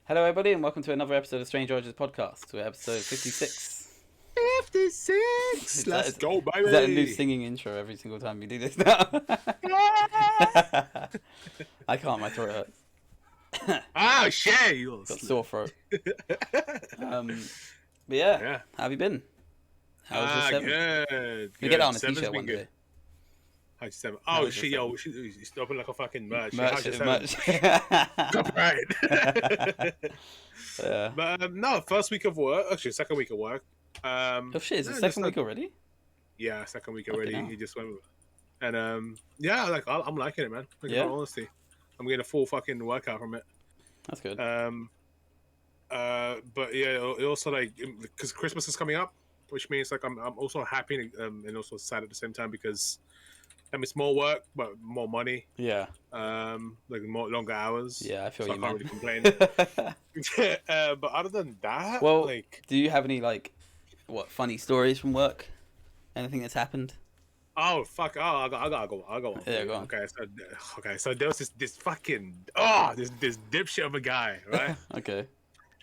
Hello, everybody, and welcome to another episode of Strange Origins podcast. We're episode 56. 56! Let's go, baby! Is that a new singing intro every single time you do this now? I can't, my throat hurts. Oh, shit! You Got sore throat. But yeah, how have you been? How was your seven? Good. We get that on a t-shirt one day. How's your seven? Oh, shit, yo, we should open like a fucking merch. Merch. Copyright. Yeah. But no, first week of work. Actually, second week of work. Oh shit, is it second week already? Yeah, second week already. Hell. He just went. And yeah, like I'm liking it, man. Like, in all honesty, I'm getting a full fucking workout from it. That's good. But yeah, it also like because Christmas is coming up, which means like I'm also happy and also sad at the same time because it's more work but more money. Yeah. Like more longer hours. Yeah, I feel so you, I man. can't really complain. But other than that, well, like, do you have any funny stories from work? Anything that's happened? oh fuck! Oh, I'll go on. Yeah, go on. Okay, so there was this fucking this dipshit of a guy, right? Okay.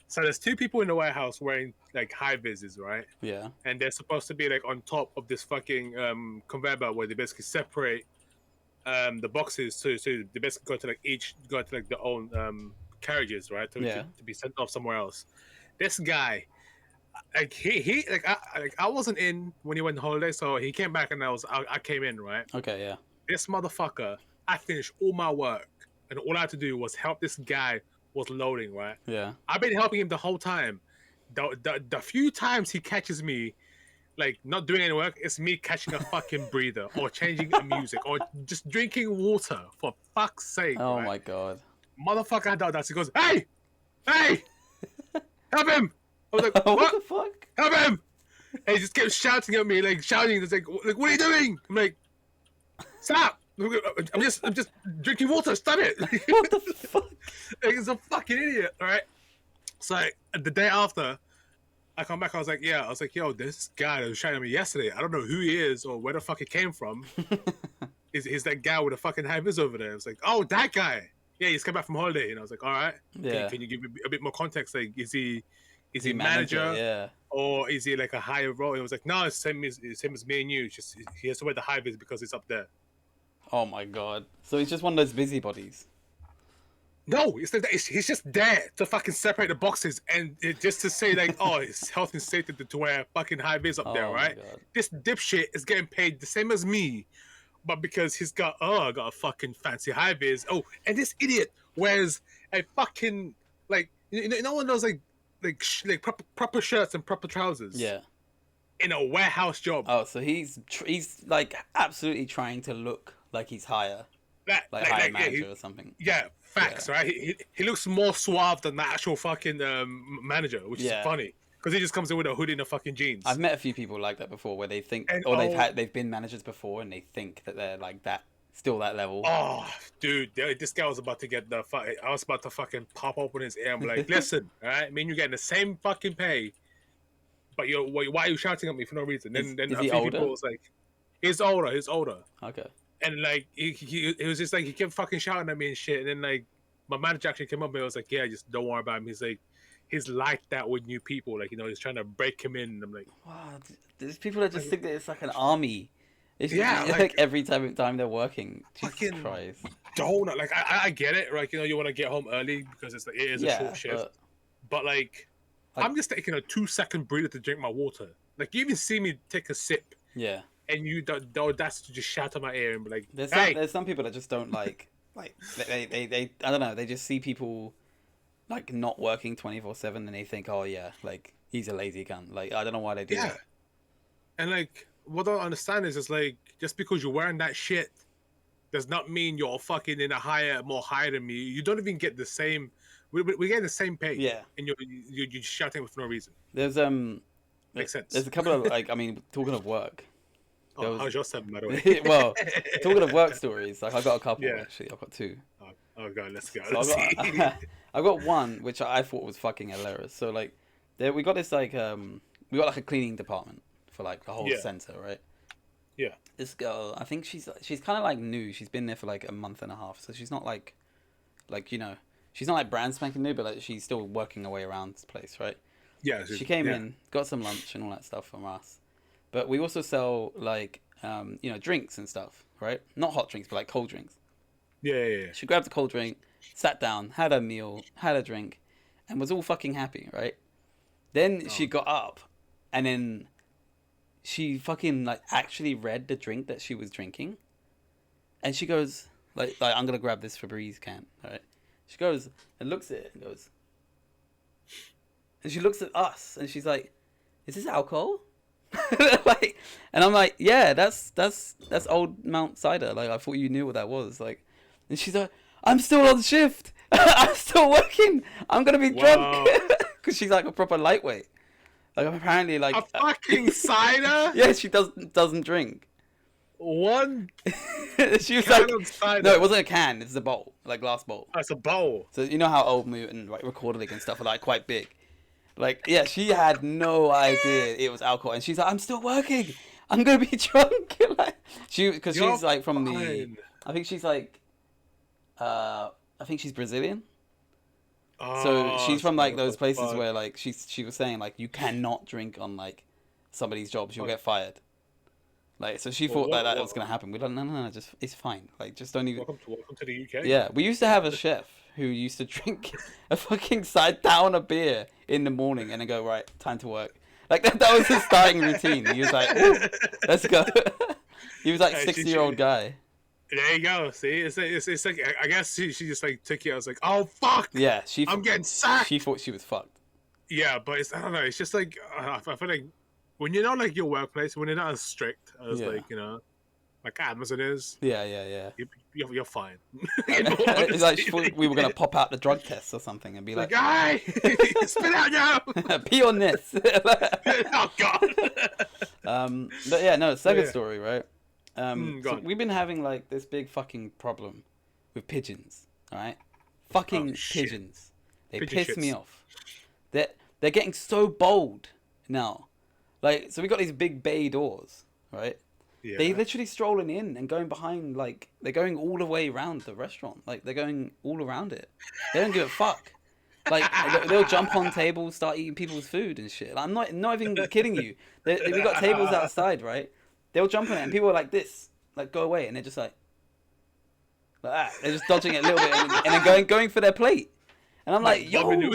So there's two people in the warehouse wearing like high vises, right? Yeah. And they're supposed to be like on top of this fucking conveyor belt where they basically separate the boxes so they basically go to their own carriages, right? To be sent off somewhere else. This guy, like he I wasn't in when he went on holiday, so he came back and I came in, right? Okay, yeah. This motherfucker, I finished all my work and all I had to do was help this guy was loading, right? Yeah. I've been helping him the whole time. The few times he catches me like not doing any work, it's me catching a fucking breather or changing the music or just drinking water, for fuck's sake. Oh right? my god. Motherfucker had that. He goes, hey, help him. I was like, what the fuck? Help him. And he just kept shouting at me, like shouting, it's like what are you doing? I'm like, stop. I'm just drinking water. Stop it. What the fuck? Like, he's a fucking idiot, right? So like, the day after, I come back. I was like, yo, this guy that was shouting at me yesterday. I don't know who he is or where the fuck he came from. Is that guy with a fucking high vis over there? It's like, oh, that guy. Yeah, he's come back from holiday. And I was like, all right. Yeah. Can you give me a bit more context? Like, is he manager? Yeah. Or is he like a higher role? And it was like, no, it's same as me and you. It's just he has to wear the high vis because it's up there. Oh my god. So he's just one of those busybodies. No, he's just there to fucking separate the boxes and just to say like, oh, it's health and safety to wear fucking high vis up there, right? This dipshit is getting paid the same as me, but because he's got I got a fucking fancy high vis. Oh, and this idiot wears a fucking like one of those like proper shirts and proper trousers. Yeah. In a warehouse job. Oh, so he's like absolutely trying to look like he's higher. Like higher manager or something. Yeah, facts, right? He looks more suave than the actual fucking manager, which is funny. Because he just comes in with a hoodie and a fucking jeans. I've met a few people like that before where they think, they've been managers before and they think that they're like that, still that level. Oh, dude, this guy was about to get I was about to fucking pop open his ear and be like, listen, alright? I mean, you're getting the same fucking pay, but why are you shouting at me for no reason? Then is a he few older? people was like, he's older. Okay. And like he was just like he kept fucking shouting at me and shit. And then like my manager actually came up and was like, "Yeah, just don't worry about him." He's like, he's like that with new people. Like he's trying to break him in. And I'm like, wow, there's people that just think that it's like an army. It's yeah, like every time they're working. Jesus Christ. Don't like I get it. Like you want to get home early because it is a short shift. But like I'm just taking a 2-second breather to drink my water. Like you even see me take a sip. Yeah. And you the audacity to just shout at my ear and be like, there's some people that just don't like they I don't know, they just see people like not working 24/7 and they think, oh yeah, like he's a lazy cunt. Like I don't know why they do that. And like what I don't understand is like just because you're wearing that shit does not mean you're fucking more higher than me. You don't even get the same. We're getting the same pay. Yeah. And you're just shouting for no reason. There's makes sense. There's a couple of like talking of work. How's your seven, by the way? Well, talking of work stories, like I got a couple actually. I've got two. Oh god, let's go. So I got one which I thought was fucking hilarious. So like, we got this like we got like a cleaning department for like the whole center, right? Yeah. This girl, I think she's kind of like new. She's been there for like a month and a half, so she's not like She's not like brand spanking new, but like she's still working her way around this place, right? Yeah. She came in, got some lunch and all that stuff from us. But we also sell like drinks and stuff, right? Not hot drinks, but like cold drinks. Yeah. She grabbed a cold drink, sat down, had a meal, had a drink, and was all fucking happy, right? Then she got up, and then she fucking like actually read the drink that she was drinking, and she goes like I'm gonna grab this Febreze can, right? She goes and looks at it and goes, and she looks at us and she's like, "Is this alcohol?" Like, and I'm like, "Yeah, that's Old Mount cider. Like, I thought you knew what that was." Like, and she's like, "I'm still on shift. I'm still working. I'm gonna be drunk." Because she's like a proper lightweight. Like apparently, like a fucking cider. Yeah, she doesn't drink. One. She was like, no, it wasn't a can. It's a bowl, like glass bowl. Oh, it's a bowl. So you know how Old Mutant, like Recording and stuff are like quite big. Like yeah, she had no idea it was alcohol, and she's like, "I'm still working. I'm gonna be drunk." Like because she's like from the. I think she's like, I think she's Brazilian. So she's from like those places where like she was saying like you cannot drink on like somebody's jobs, you'll get fired. Like so she thought that was gonna happen. We're like no, just it's fine. Like just don't even. Welcome to the UK. Yeah, we used to have a chef who used to drink a fucking side down a beer in the morning and then go right time to work. Like that was his starting routine. He was like, let's go. He was like 60-year-old guy. There you go. See, it's like I guess she just like took it. I was like, oh fuck. Yeah, I'm getting sacked. She thought she was fucked. Yeah, but I don't know. It's just like I feel like when you're not like your workplace, when you're not as strict as like like Amazon is. Yeah. You're fine. It's like she thought we were gonna pop out the drug test or something and be like, "Hey, spit out now. Pee on this." Oh god. But yeah, no. Second story, right? So on. we've been having like this big fucking problem with pigeons, alright? Fucking pigeons. They piss me off. They're getting so bold now. Like, so we got these big bay doors, right? Yeah. They literally strolling in and going behind, like, they're going all the way around the restaurant. Like, they're going all around it. They don't give a fuck. Like, they'll jump on tables, start eating people's food and shit. Like, I'm not even kidding you. We got tables outside, right? They'll jump on it and people are like this, like go away, and they're just like that. They're just dodging it a little bit and then going for their plate. And I'm like, yo.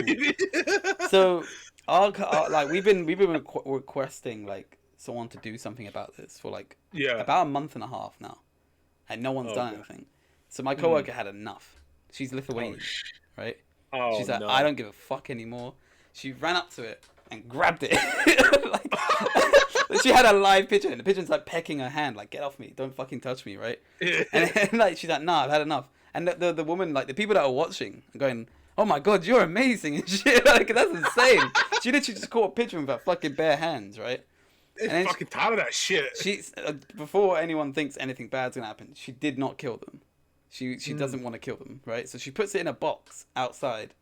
So like we've been requesting like someone to do something about this for like about a month and a half now, and no one's done anything. So my coworker had enough. She's Lithuanian, right? She's like, I don't give a fuck anymore. She ran up to it and grabbed it. Like, she had a live pigeon, and the pigeon's like pecking her hand, like, get off me, don't fucking touch me, right? And like she's like, nah, I've had enough. And the woman, like the people that are watching are going, oh my god, you're amazing and shit. Like that's insane. She literally just caught a pigeon with her fucking bare hands, right? And fucking tired of that shit. She's before anyone thinks anything bad's gonna happen, she did not kill them. She doesn't want to kill them, right? So she puts it in a box outside,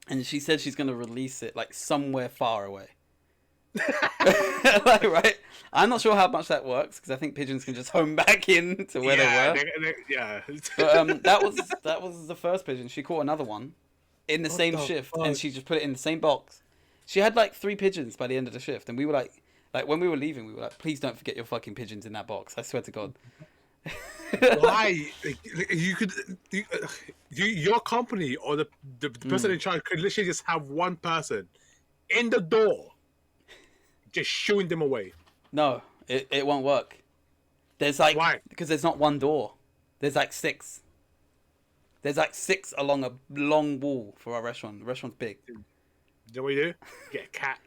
and she said she's gonna release it like somewhere far away. Like, right? I'm not sure how much that works because I think pigeons can just home back in to where they were. But that was the first pigeon. She caught another one in the same shift, and she just put it in the same box. She had like 3 pigeons by the end of the shift, and we were like when we were leaving, we were like, please don't forget your fucking pigeons in that box. I swear to God. Why? Your company or the person in charge could literally just have one person in the door just shooing them away. No, it won't work. There's like, why? Because there's not one door. There's like 6. There's like 6 along a long wall for our restaurant. The restaurant's big. You know what you do? Get a cat.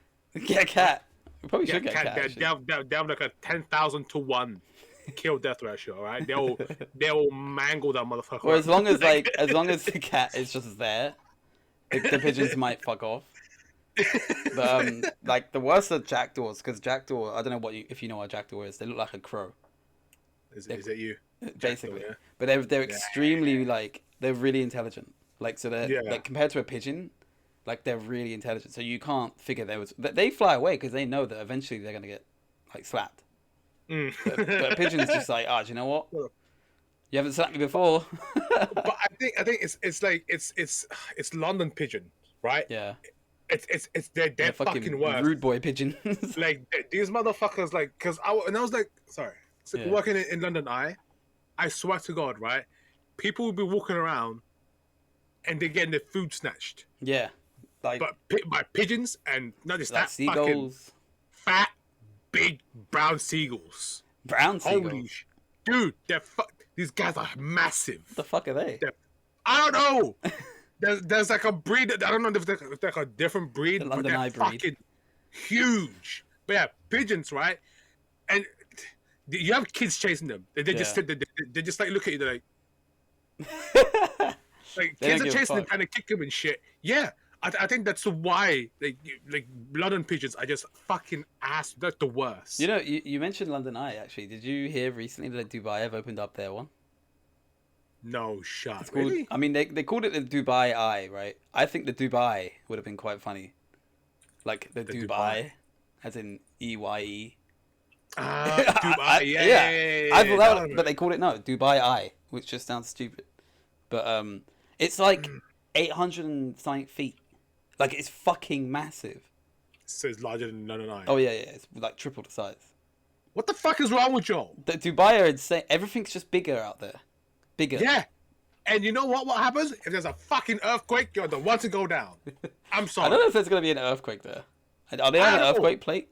Get a cat. We probably should get a cat. They have like a 10,000 to 1 kill death ratio, right? They'll mangle that motherfucker. Or as long as the cat is just there, the pigeons might fuck off. But like the worst are jackdaws, because jackdaw, I don't know if you know what a jackdaw is. They look like a crow. Is it you? Basically, jackdaw, yeah. But they're extremely like they're really intelligent. Like so they're like compared to a pigeon, like they're really intelligent. So you can't figure they fly away because they know that eventually they're gonna get like slapped. But a pigeon's just like, do you know what? You haven't slapped me before. But I think it's London pigeon, right? Yeah. It's they're Yeah, fucking fucking worse. rude boy pigeons. Like these motherfuckers, like, cause and I was like, sorry, it's like Yeah. working in London. I swear to God, right? People will be walking around and they're getting their food snatched, Yeah. Like but by pigeons, and not just like that, fucking seagulls. fat, big brown seagulls. Brown Holy seagulls. dude, these guys are massive. What the fuck are they? I don't know. There's like a breed. I don't know if they're like a different breed, The but London they're Eye breed. fucking huge. But yeah, pigeons, right? And you have kids chasing them. They just Yeah. sit. They just like look at you. They're like They kids don't are give a chasing them, fuck. trying to kick them and shit. Yeah, I think that's why like London pigeons are just fucking ass. They're the worst. You know, you mentioned London Eye actually. Did you hear recently that Dubai have opened up their one? No shot. It's called. Really? I mean, they called it the Dubai Eye, right? I think the Dubai would have been quite funny, like the Dubai, as in EYE. Dubai. Yeah, I thought that, one. but they called it no Dubai Eye, which just sounds stupid. But it's like 800 and something feet. Like it's fucking massive. So it's larger than London Eye. Oh yeah, it's like triple the size. What the fuck is wrong with y'all? The Dubai are insane. Everything's just bigger out there. Bigger. Yeah. And you know what? What happens if there's a fucking earthquake? You're the one to go down. I'm sorry. I don't know if there's gonna be an earthquake there. Are they on an earthquake plate?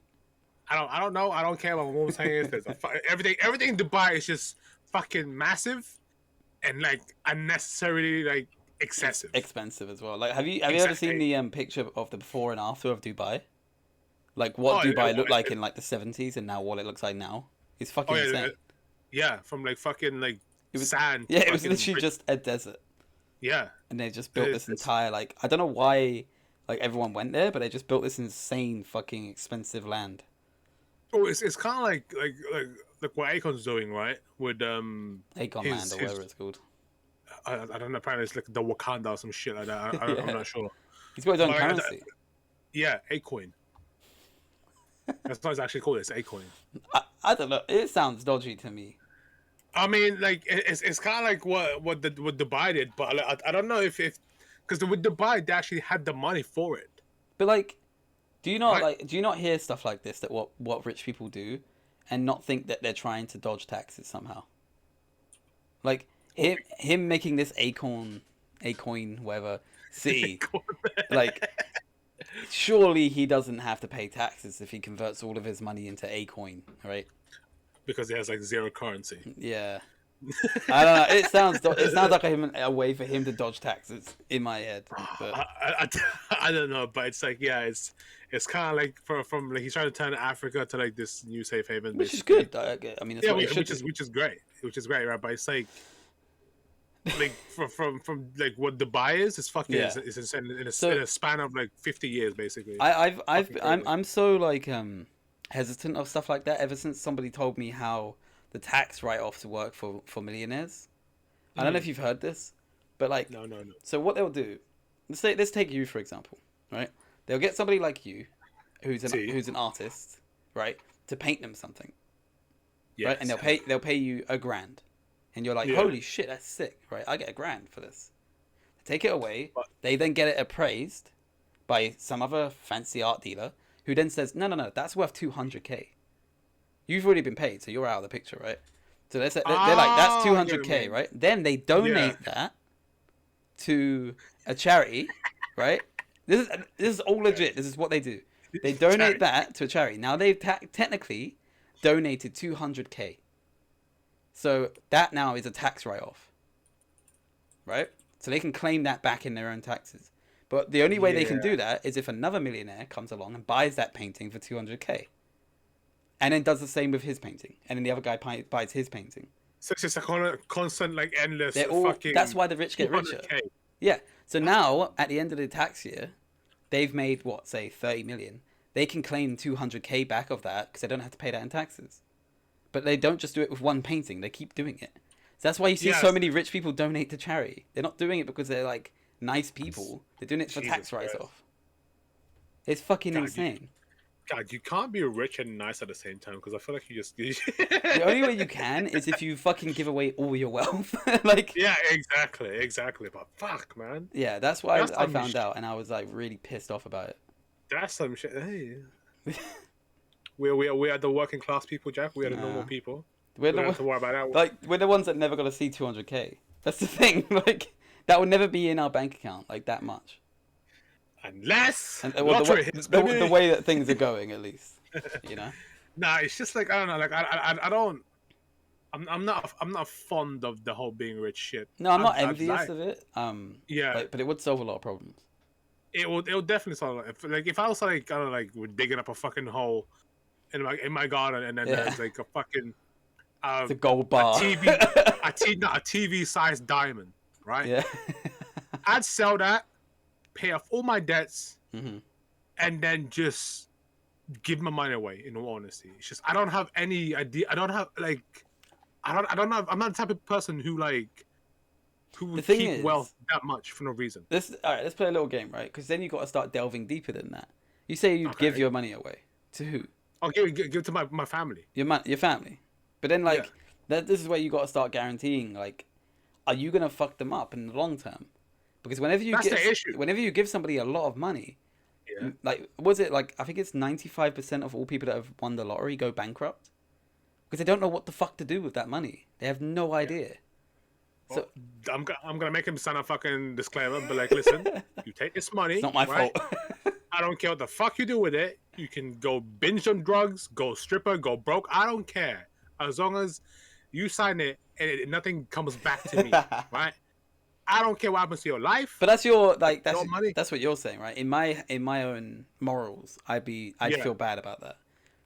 I don't know. I don't care what I'm saying. Is everything in Dubai is just fucking massive and like unnecessarily like excessive. Expensive as well. Like, have you ever seen the picture of the before and after of Dubai? Like what Dubai looked like in like the 70s and now what it looks like now. It's fucking insane. Yeah, from like fucking like It was sand. Yeah, it was literally just a desert. Yeah. And they just built this entire like I don't know why like everyone went there, but they just built this insane fucking expensive land. Oh, it's kind of like what Akon's doing, right? With Akon land or whatever it's called. I don't know. Apparently, it's like the Wakanda or some shit like that. I'm not sure. He's got his own currency. Yeah, Acoin. That's not what it's actually called. It's Acoin. I don't know. It sounds dodgy to me. I mean, like it's kind of like what Dubai did, but like, I don't know if because with Dubai they actually had the money for it. But like, do you not hear stuff like this that what rich people do, and not think that they're trying to dodge taxes somehow? Like him making this Acorn, whatever city, like surely he doesn't have to pay taxes if he converts all of his money into Acoin, right? Because he has like zero currency. Yeah. I don't know. It sounds like a way for him to dodge taxes in my head. But I don't know, but it's like it's kind of like from like he's trying to turn Africa to like this new safe haven, which basically. is good. I mean, that's what which is great, right? But it's like from like what Dubai is, it's fucking it's insane in a span of like 50 years, basically. I'm so like hesitant of stuff like that ever since somebody told me how the tax write-offs work for millionaires. I don't know if you've heard this, but like no. So what they'll do, let's take you for example, right? They'll get somebody like you, who's an artist, right, to paint them something, right? And they'll pay you $1,000, and you're like, holy shit, that's sick, right? I get $1,000 for this. Take it away. They then get it appraised by some other fancy art dealer, who then says, no, that's worth $200K. You've already been paid, so you're out of the picture, right? So they're like, that's $200K, right? Then they donate that to a charity, right? This is all legit. This is what they do. They donate that to a charity. Now they've technically donated $200K. So that now is a tax write-off, right? So they can claim that back in their own taxes. But the only way they can do that is if another millionaire comes along and buys that painting for $200K. And then does the same with his painting. And then the other guy buys his painting. So it's just a constant, like, endless that's why the rich get richer. Yeah. So now, at the end of the tax year, they've made, say 30 million. They can claim 200K back of that because they don't have to pay that in taxes. But they don't just do it with one painting. They keep doing it. So that's why you see so many rich people donate to charity. They're not doing it because they're, like, nice people. They're doing it for tax write-off. It's fucking insane. God, you can't be rich and nice at the same time because I feel like you just. The only way you can is if you fucking give away all your wealth. Like, yeah, exactly. But fuck, man, yeah, that's why that's I some found out, and I was like really pissed off about it. that's some shit. Hey, we are the working class people, Jack. We are the normal Nah. people. We're We don't have the to worry about that. like we're the ones that never got to see 200K. That's the thing. Like that will never be in our bank account like that much. Unless And well, lottery hits, the baby. way that things are going, at least, you know. Nah, it's just like I don't know. Like I don't. I'm not fond of the whole being rich shit. No, I'm not I'd envious like, of it. yeah, But it would solve a lot of problems. it will definitely solve. Like if I was like I don't know, like we're digging up a fucking hole in my garden and then Yeah. there's like a fucking It's a gold bar. a TV sized diamond, right? Yeah. I'd sell that, pay off all my debts, Hmm. and then just give my money away. In all honesty, it's just I don't have any idea. I don't have like I don't know. I'm not the type of person who The would thing keep is, wealth that much for no reason. all right. Let's play a little game, right? Because then you got to start delving deeper than that. You say you'd give Okay, your money away to who? I'll give it to my family. Your family. But then Yeah, like this is where you got to start guaranteeing like, are you gonna fuck them up in the long term? Because that's the issue. whenever you give somebody a lot of money, Yeah, like was it like I think it's 95% of all people that have won the lottery go bankrupt because they don't know what the fuck to do with that money. They have no yeah. idea. Well, So I'm gonna make him sign a fucking disclaimer, but like, listen, you take this it's money, not my right? fault. I don't care what the fuck you do with it. You can go binge on drugs, go stripper, go broke. I don't care. As long as you sign it and nothing comes back to me, right? I don't care what happens to your life. But that's your That's like your money. that's what you're saying, right? In my own morals, I'd Yeah, feel bad about that.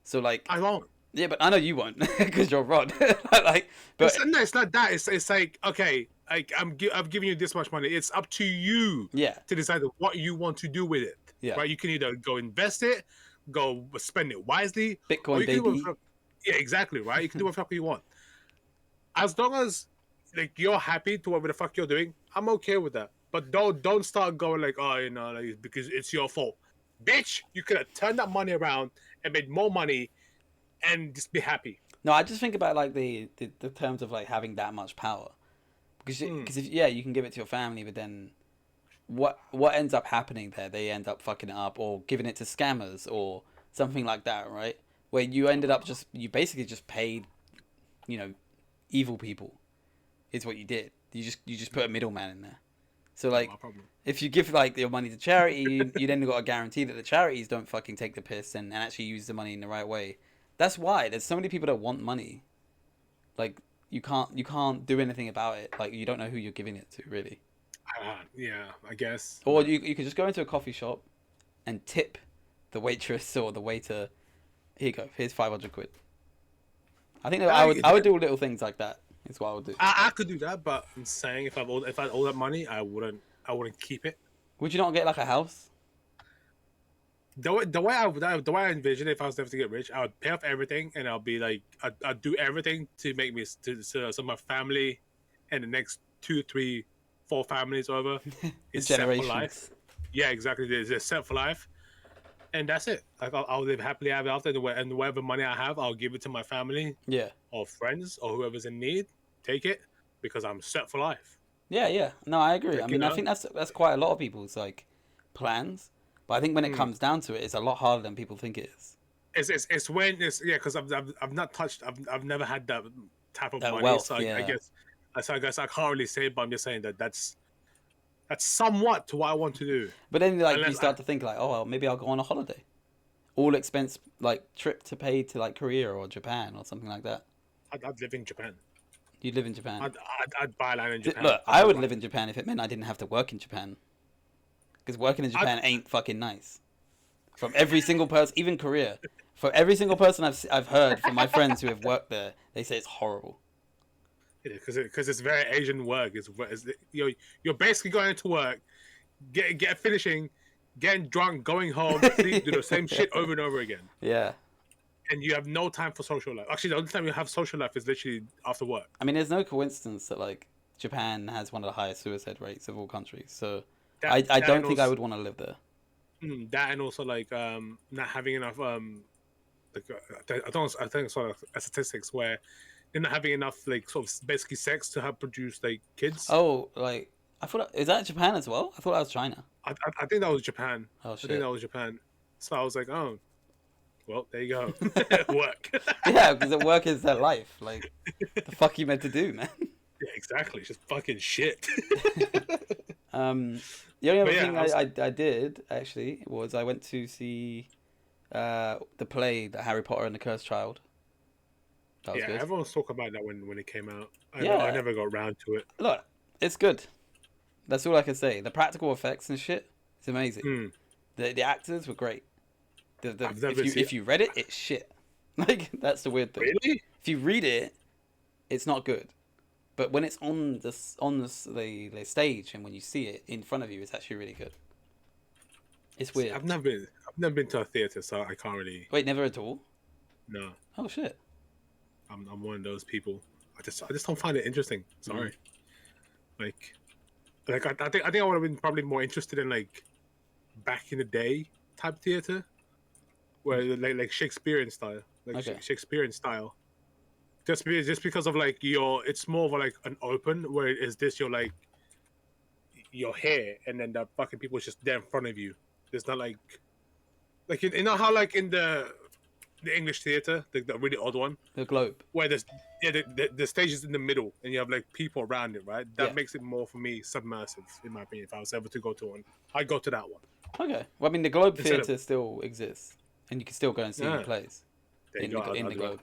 So like I won't. yeah, but I know you won't because you're Rod. Like, but No, it's not that. It's like okay, like I'm giving you this much money. It's up to you yeah, to decide what you want to do with it. yeah, Right? You can either go invest it, go spend it wisely, or Bitcoin you can do baby. whatever. Yeah, exactly. Right? You can do whatever you want. As long as like you're happy to whatever the fuck you're doing, I'm okay with that. But don't start going like, oh, you know, like because it's your fault, bitch. You could have turned that money around and made more money and just be happy. No, I just think about like the terms of like having that much power because Mm. if yeah you can give it to your family, but then what ends up happening there? They end up fucking it up or giving it to scammers or something like that, right? Where you ended up you basically just paid, you know, evil people is what you did. You just put a middleman in there. So Not like, my problem. if you give like your money to charity, you then got to guarantee that the charities don't fucking take the piss and actually use the money in the right way. That's why there's so many people that want money. Like you can't do anything about it. Like you don't know who you're giving it to really. Yeah, I guess. Or you could just go into a coffee shop and tip the waitress or the waiter. Here you go. Here's 500 quid. I think that I would do little things like that. Is what I would do. I could do that, but I'm saying if I had all that money, I wouldn't keep it. Would you not get like a house? The way I envision it, if I was never to get rich, I would pay off everything, and I'll be like, I'd do everything to make me so my family, and the next 2, 3, 4 families over is set for life. Yeah, exactly. They're set for life, and that's it. Like I'll live happily ever after, and whatever money I have, I'll give it to my family Yeah. or friends or whoever's in need. Take it because I'm set for life. Yeah, yeah. No, I agree. Like, I you mean, I know? think that's quite a lot of people's like plans. But I think when it comes down to it, it's a lot harder than people think it is. It's when it's yeah because I've not touched I've never had that type of That money, wealth, so I yeah. guess I can't really say, but I'm just saying that's somewhat to what I want to do. But then like you Unless start to think like, oh well, maybe I'll go on a holiday, all expense like trip to pay to like Korea or Japan or something like that. I'd live in Japan. You'd live in Japan. I'd buy land in Japan. Look, I would live in Japan if it meant I didn't have to work in Japan. Because working in Japan ain't fucking nice. From every single person, even Korea, for every single person I've heard from my friends who have worked there, they say it's horrible. Because it's very Asian work. You're basically going into work, get finishing, getting drunk, going home, sleep, do the same shit over and over again. Yeah. And you have no time for social life. Actually, the only time you have social life is literally after work. I mean, there's no coincidence that like Japan has one of the highest suicide rates of all countries. So I don't think I would want to live there. that and also like not having enough like I think it's sort of statistics where they're not having enough like sort of basically sex to have produce like kids. Oh, like I thought is that Japan as well? I thought that was China. I think that was Japan. Oh I think shit. that was Japan. So I was like, oh, well, there you go. Work. Yeah, because at work is their life. Like, the fuck you meant to do, man? Yeah, exactly. Just fucking shit. um, the only other But yeah, thing I did actually was I went to see the play, The Harry Potter and the Cursed Child. That was yeah, good. everyone's talking about that when it came out. I Yeah, never got around to it. look, it's good. That's all I can say. The practical effects and shit, it's amazing. Hmm. The actors were great. I've never seen. If you read it, it's shit. Like that's the weird thing. Really? If you read it, it's not good. But when it's on the stage and when you see it in front of you, it's actually really good. It's weird. I've never been to a theater, so I can't really. Wait, never at all? No, Oh shit. I'm one of those people. I just don't find it interesting. Sorry. Like, I think I would have been probably more interested in like back in the day type theater, where like Shakespearean style, like Okay. Shakespearean style. Just because of like it's more of like an open where is this your hair and then the fucking people is just there in front of you. There's not like you know how like in the English theater, the really odd one, The Globe. where the stage is in the middle and you have like people around it, right? That Yeah. makes it more for me submersive, in my opinion. If I was ever to go to one, I'd go to that one. Okay. Well, I mean, the Globe Instead of- Theatre still exists, and you can still go and see Yeah. the plays There you go. in the I'd Globe.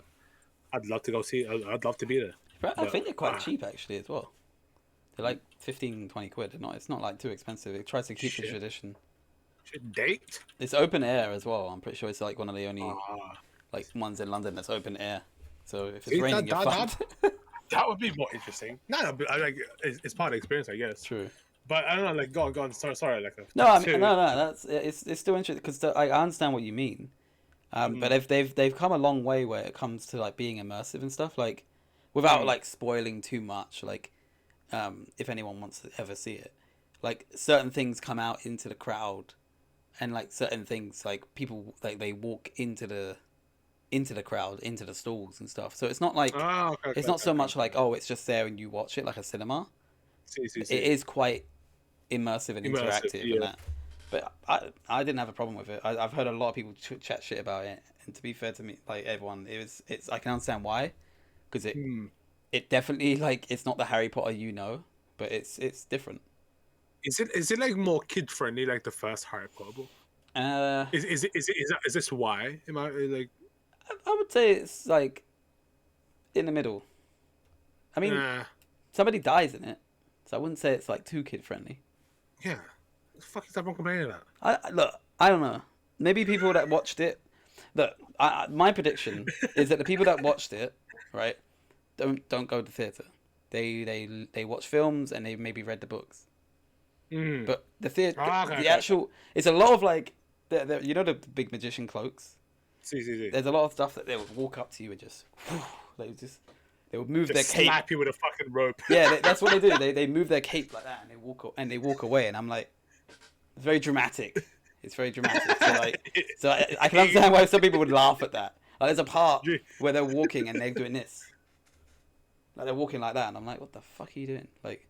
I'd love to go see. I'd love to be there. But I But, think they're quite cheap actually as well. They're like 15, 20 quid. It's not like too expensive. It tries to keep the Shit. tradition. Shit, date? It's open air as well. I'm pretty sure it's like one of the only Ah. like ones in London that's open air. So if it's See, raining, you're fucked. That would be more interesting. No, but I like it's part of the experience, I guess. True. But I don't know, like go on. Sorry, like No, I mean, no. That's it's still interesting because I understand what you mean. But if they've come a long way where it comes to like being immersive and stuff, like without like spoiling too much. Like, if anyone wants to ever see it, like certain things come out into the crowd, and like certain things like people like they walk into the crowd, into the stalls and stuff. So it's not like it's not so much like it's just there and you watch it like a cinema. See. It is quite immersive and interactive yeah. and that. But I didn't have a problem with it. I've heard a lot of people chat shit about it, and to be fair to me, like everyone, it's I can understand why, because it definitely like it's not the Harry Potter but it's different. Is it like more kid friendly like the first Harry Potter book? Is this why? Am I like? I would say it's like in the middle. I mean, somebody dies in it, so I wouldn't say it's like too kid friendly. Yeah. What the fuck is everyone complaining about? Look, I don't know. Maybe people that watched it. Look, my prediction is that the people that watched it, right, don't go to theater. They watch films and they maybe read the books. But the theater, actual, it's a lot of like, you know the big magician cloaks. See. There's a lot of stuff that they would walk up to you and they would move their cape. Slap you with a fucking rope. Yeah, that's what they do. They move their cape like that and they walk away. And I'm like, it's very dramatic. It's very dramatic. So I can understand why some people would laugh at that. Like, there's a part where they're walking and they're doing this. Like they're walking like that, and I'm like, what the fuck are you doing? Like,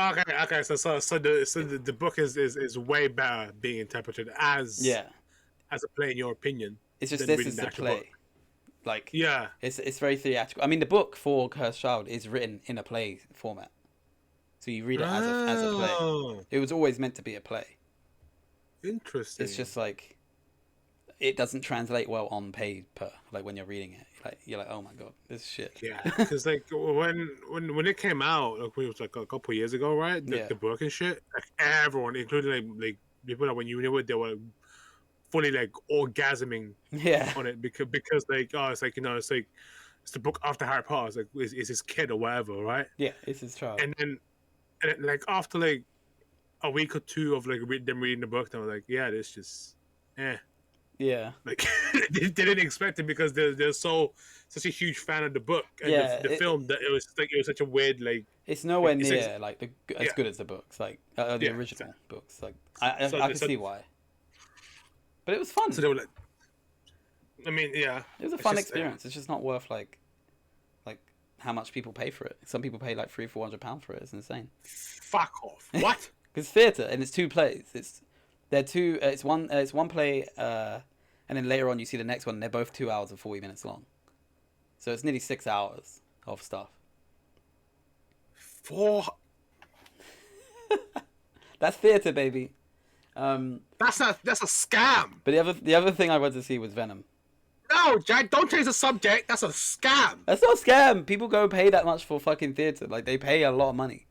okay. So the book is way better being interpreted as a play in your opinion. It's just this is the play. Book. Like, yeah, it's very theatrical. I mean, the book for Cursed Child is written in a play format, so you read it as a play. It was always meant to be a play. Interesting. It's just like it doesn't translate well on paper. Like when you're reading it, you're like, oh my god, this is shit. Yeah, because like when it came out, like it was like a couple of years ago, right? The book and shit. Like everyone, including like people that when you knew it, they were fully like orgasming on it because like it's like it's like it's the book after Harry Potter. It's like is his kid or whatever, right? Yeah, it's his child. And then like after like a week or two of like them reading the book, they were like, yeah, this just yeah, like they didn't expect it because they're such a huge fan of the book and the film that it was such a weird like it's nowhere near like as good as the books, like the original books. Like I can see why. But it was fun. So they were like, I mean, yeah, it was a fun experience. It's just not worth like how much people pay for it. Some people pay like £300-400 for it. It's insane. Fuck off. What? Because theatre, and it's 2 plays. It's one play, and then later on you see the next one. And they're both 2 hours and 40 minutes long. So it's nearly 6 hours of stuff. That's theatre, baby. That's a scam. But the other thing I went to see was Venom. No, Jack, don't change the subject. That's a scam. That's not a scam. People go pay that much for fucking theatre. Like, they pay a lot of money.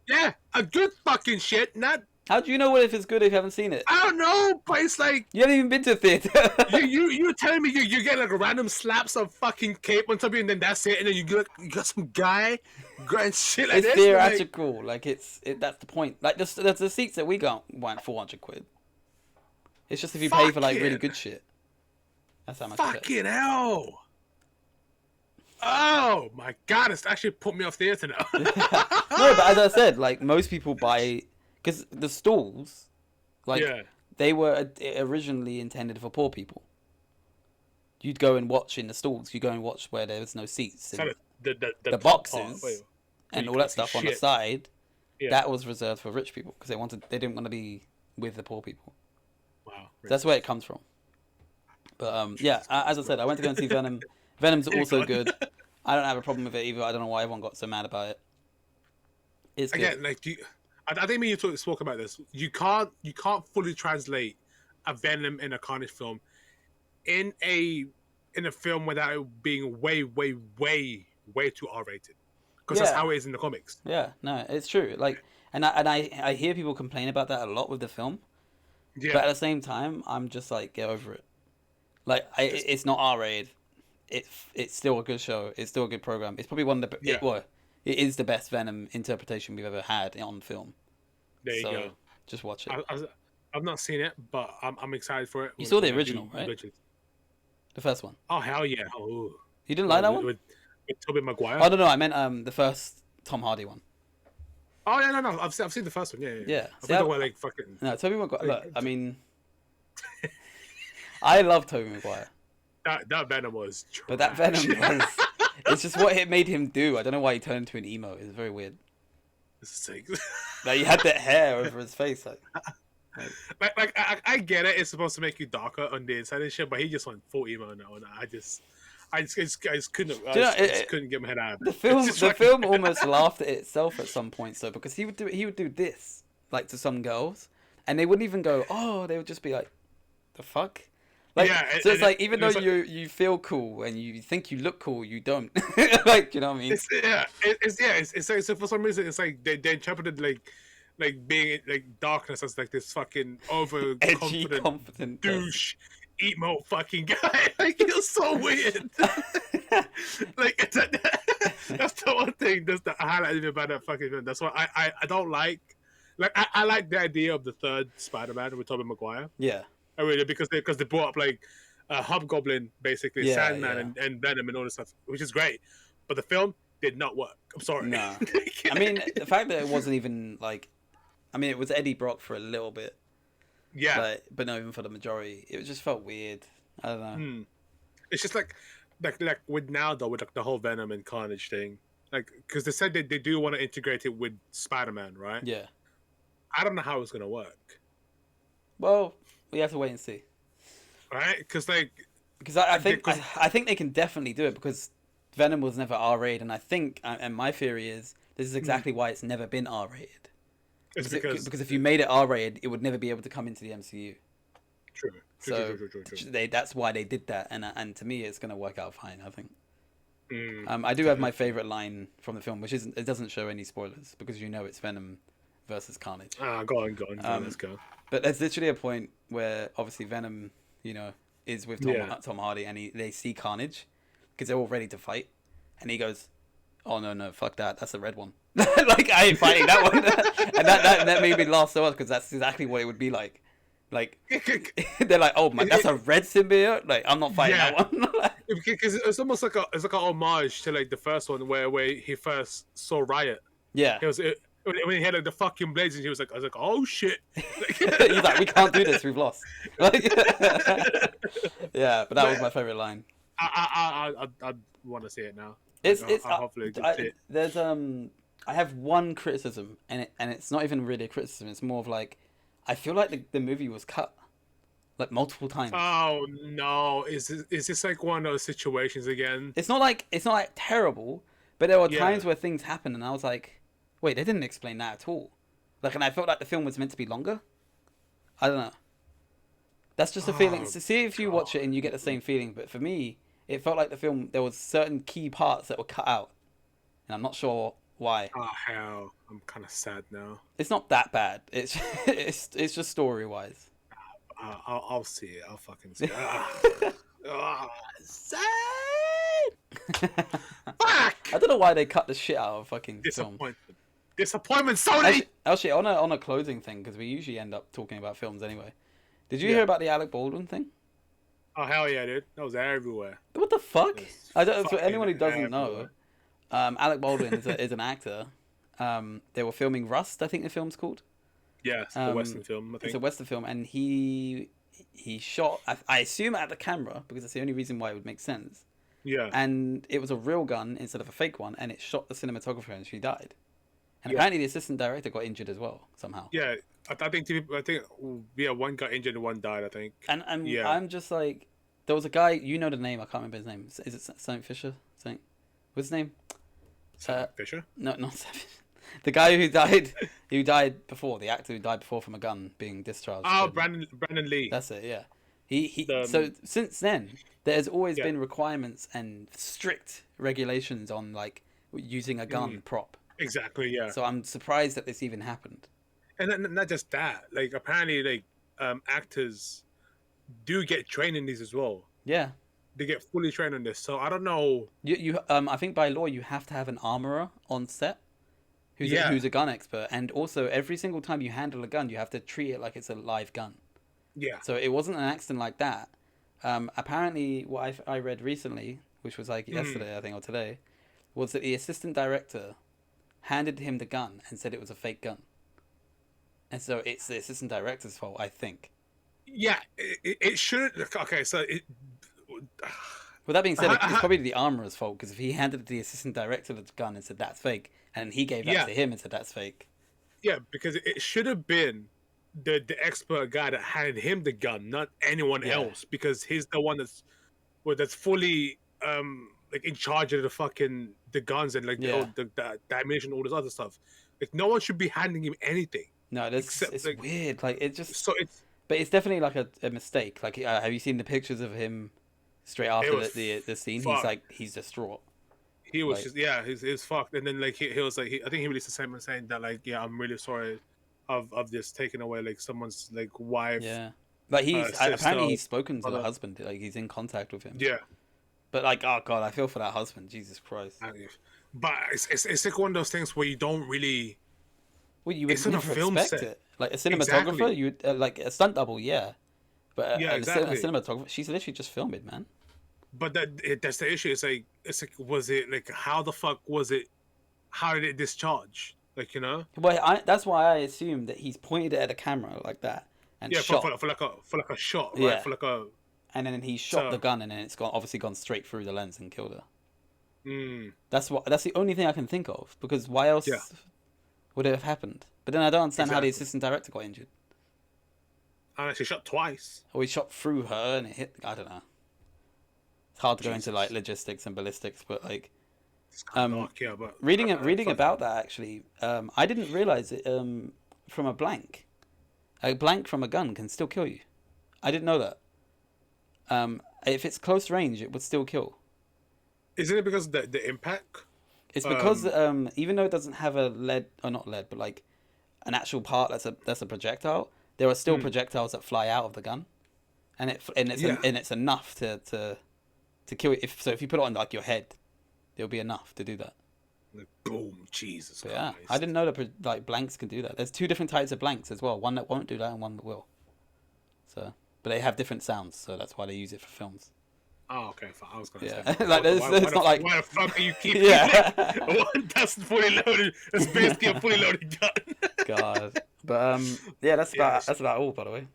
Yeah, a good fucking shit. Not. How do you know if it's good if you haven't seen it? I don't know, but it's like you haven't even been to theatre. you telling me you get like a random slaps of fucking cape on top of you, and then that's it, and then you got some guy and shit like it's this. It's theatrical. Like that's the point. Like the seats that we got want £400. It's just if you pay for like really good shit. That's how much. Fucking hell! Oh my god, it's actually put me off theatre now. No, but as I said, like most people buy because the stalls, like they were originally intended for poor people. You'd go and watch in the stalls. You go and watch where there was no seats. So the boxes and all that stuff on the side. Yeah. That was reserved for rich people because they didn't want to be with the poor people. Wow, so that's where it comes from. But yeah, as I said, I went to go and see Venom. Venom's also good. I don't have a problem with it either. I don't know why everyone got so mad about it. It's good. Again, like I think me and you spoke about this. You can't fully translate a Venom in a Carnage film in a film without it being way too R-rated. Because that's how it is in the comics. Yeah, no, it's true. Like, and I hear people complain about that a lot with the film. Yeah. But at the same time, I'm just like, get over it. Like, it's not R-rated. It's still a good show. It's still a good program. It's probably one of the it is the best Venom interpretation we've ever had on film. There you go. Just watch it. I've not seen it, but I'm excited for it. You saw the original, right? The first one. Oh hell yeah! Oh. You didn't like that one? With Tobey Maguire? Oh no, I meant the first Tom Hardy one. Oh yeah, no, I've seen the first one. Yeah. Like fucking. No, Tobey Maguire. Look, I mean, I love Tobey Maguire. That Venom was trash. But that Venom was... It's just what it made him do. I don't know why he turned into an emo. It's very weird. Like, he had that hair over his face. Like I get it. It's supposed to make you darker on the inside and shit, but he just went full emo now, and I just couldn't get my head out of it. The film almost laughed at itself at some points, though, because he would do this, like, to some girls, and they wouldn't even go, oh, they would just be like, the fuck? Like, so it's like, even though you feel cool and you think you look cool, you don't. Like, you know what I mean? It's like, so for some reason, it's like they interpreted like being like darkness as like this fucking overconfident douche emo fucking guy. Like, it's so weird. Like, that's the one thing that's the highlight about that fucking film. That's why I don't like I like the idea of the third Spider-Man with Tobey Maguire. Yeah. I really, because they brought up like Hobgoblin, basically, Sandman and Venom and all this stuff, which is great. But the film did not work. I'm sorry. No. I mean, the fact that it wasn't even like, I mean, it was Eddie Brock for a little bit. Yeah. But not even for the majority. It just felt weird. I don't know. It's just like with now though, with like the whole Venom and Carnage thing, like, because they said they do want to integrate it with Spider-Man, right? Yeah. I don't know how it's gonna work. Well, we have to wait and see. Right? Because I think they can definitely do it, because Venom was never R-rated, and I think, and my theory is, this is exactly why it's never been R-rated. Because if you made it R-rated, it would never be able to come into the MCU. True. That's why they did that, and to me, it's going to work out fine, I think. I do have my favorite line from the film, which isn't, it doesn't show any spoilers, because you know it's Venom versus Carnage. Go on, let's go. But there's literally a point where obviously Venom, you know, is with Tom Hardy, and they see Carnage because they're all ready to fight, and he goes, "Oh no, fuck that! That's the red one. Like, I ain't fighting that one." And that made me laugh so much, because that's exactly what it would be like. Like, they're like, "Oh my, that's a red symbiote. Like, I'm not fighting that one." Because it's almost like an homage to like the first one where he first saw Riot. Yeah. when he had like the fucking blades, and he was like, I was like, oh shit. He's like, we can't do this. We've lost. Like, yeah, but that was my favorite line. I want to see it now. It's I hopefully get it. there's I have one criticism, and it's not even really a criticism. It's more of like, I feel like the movie was cut like multiple times. Oh no! Is this like one of those situations again? It's not like terrible, but there were times where things happened, and I was like, wait, they didn't explain that at all. Like, and I felt like the film was meant to be longer. I don't know. That's just a feeling. So see if you watch it and you get the same feeling. But for me, it felt like the film, there was certain key parts that were cut out, and I'm not sure why. Oh hell! I'm kind of sad now. It's not that bad. It's it's just story wise. I'll see it. I'll fucking see it. Sad. Fuck! I don't know why they cut the shit out of fucking film. Disappointment, Sony. Actually, on a closing thing, because we usually end up talking about films anyway. Did you hear about the Alec Baldwin thing? Oh hell yeah, dude! That was everywhere. What the fuck? I don't. For anyone who doesn't know, Alec Baldwin is an actor. They were filming Rust, I think the film's called. Yeah, it's a Western film. I think it's a Western film, and he shot. I assume at the camera because that's the only reason why it would make sense. Yeah. And it was a real gun instead of a fake one, and it shot the cinematographer, and she died. And apparently, the assistant director got injured as well somehow. Yeah, I think one got injured and one died. I think. And I'm just like, there was a guy. You know the name? I can't remember his name. Is it something Fisher? Something. What's his name? Fisher? No, not Fisher. The guy who died before, the actor who died before from a gun being discharged. Oh, Brandon Lee. That's it, yeah. So since then, there's always been requirements and strict regulations on like using a gun prop. Exactly, yeah. So I'm surprised that this even happened. And not just that, like apparently, like actors do get trained in these as well. Yeah. They get fully trained on this. So I don't know. I think by law you have to have an armorer on set. Who's a gun expert, and also every single time you handle a gun, you have to treat it like it's a live gun. Yeah. So it wasn't an accident like that. Apparently, what I read recently, which was like yesterday, I think, or today, was that the assistant director handed him the gun and said it was a fake gun. And so it's the assistant director's fault, I think. Yeah, it shouldn't. Okay, so it. With that being said, it's probably the armorer's fault, because if he handed the assistant director the gun and said that's fake, and he gave that to him and said that's fake. Yeah, because it should have been the expert guy that handed him the gun, not anyone else, because he's the one that's fully like in charge of the guns and like the ammunition, all this other stuff. Like no one should be handing him anything. No, it's like, weird. Like it just. So it's. But it's definitely like a mistake. Like, have you seen the pictures of him straight after the scene? Fucked. He's distraught. He was he's fucked. And then like he was like I think he released a statement saying that like I'm really sorry of this taking away like someone's like wife. Yeah, like apparently he's spoken to the husband. Like he's in contact with him. Yeah, but like, oh god, I feel for that husband. Jesus Christ. But it's like one of those things where you don't really. Well, you would never expect it. Like a cinematographer, you would like a stunt double, but a cinematographer, she's literally just filming, man. But that's the issue. It's like was it like how the fuck was it? How did it discharge? Like Well, that's why I assumed that he's pointed it at a camera like that and shot for like a shot, right? Yeah. For like a. And then he shot the gun, and then it's obviously gone straight through the lens and killed her. That's the only thing I can think of, because why else would it have happened? But then I don't understand how the assistant director got injured. And she shot twice. Or he shot through her and it hit. I don't know. It's hard to go into like logistics and ballistics, but like, it's kind of dark, but reading about that actually, I didn't realize it. From a blank from a gun can still kill you. I didn't know that. If it's close range, it would still kill. Isn't it because the impact? It's because even though it doesn't have a lead, or not lead, but like an actual part that's a projectile, there are still projectiles that fly out of the gun, and it's enough to kill it. If you put it on like your head, it'll be enough to do that. Like, boom, Jesus Christ. Yeah, I didn't know that like blanks can do that. There's two different types of blanks as well. One that won't do that and one that will. So, but they have different sounds, so that's why they use it for films. Oh, okay. I was gonna Yeah, say. like it's not like Why the fuck are you keeping yeah. one that's fully loaded? That's basically a fully loaded gun. God, but yeah, Yeah. that's about all, by the way.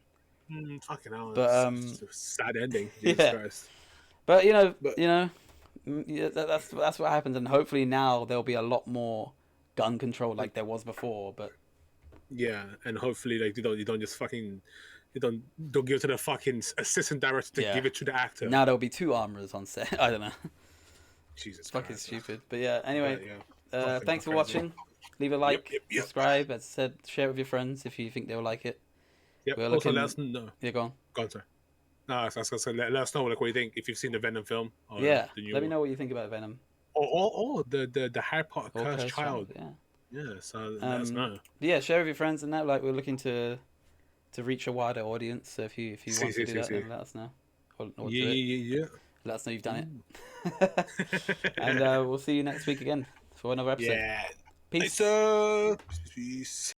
Fucking hell. But It's a sad ending. Jesus yeah, Christ. but But yeah, that's what happens, and hopefully now there'll be a lot more gun control like there was before. But yeah, and hopefully like you don't just fucking don't give it to the fucking assistant director to yeah, give it to the actor. now there'll be two armorers on set. I don't know. Jesus Fucking Christ. stupid. But yeah, anyway, But yeah, fucking thanks for crazy. watching. Leave a Yep, like, yep, yep. subscribe. As I said, share it with your friends if you think they'll like it. Yep. We're Also, let looking. us know. Yeah, go on. Go on, sir. No, I was gonna say, let us know like what you think if you've seen the Venom film or Yeah, the new let me one, know what you think about Venom or the Harry Potter or cursed Cursed child. Child. Yeah. Yeah, so let us know. Yeah, share with your friends and that. Like we're looking to reach a wider audience. So if you want to do that, then let us know. Or do it. Yeah. Let us know you've done it. And we'll see you next week again for another episode. Yeah. Peace. Peace.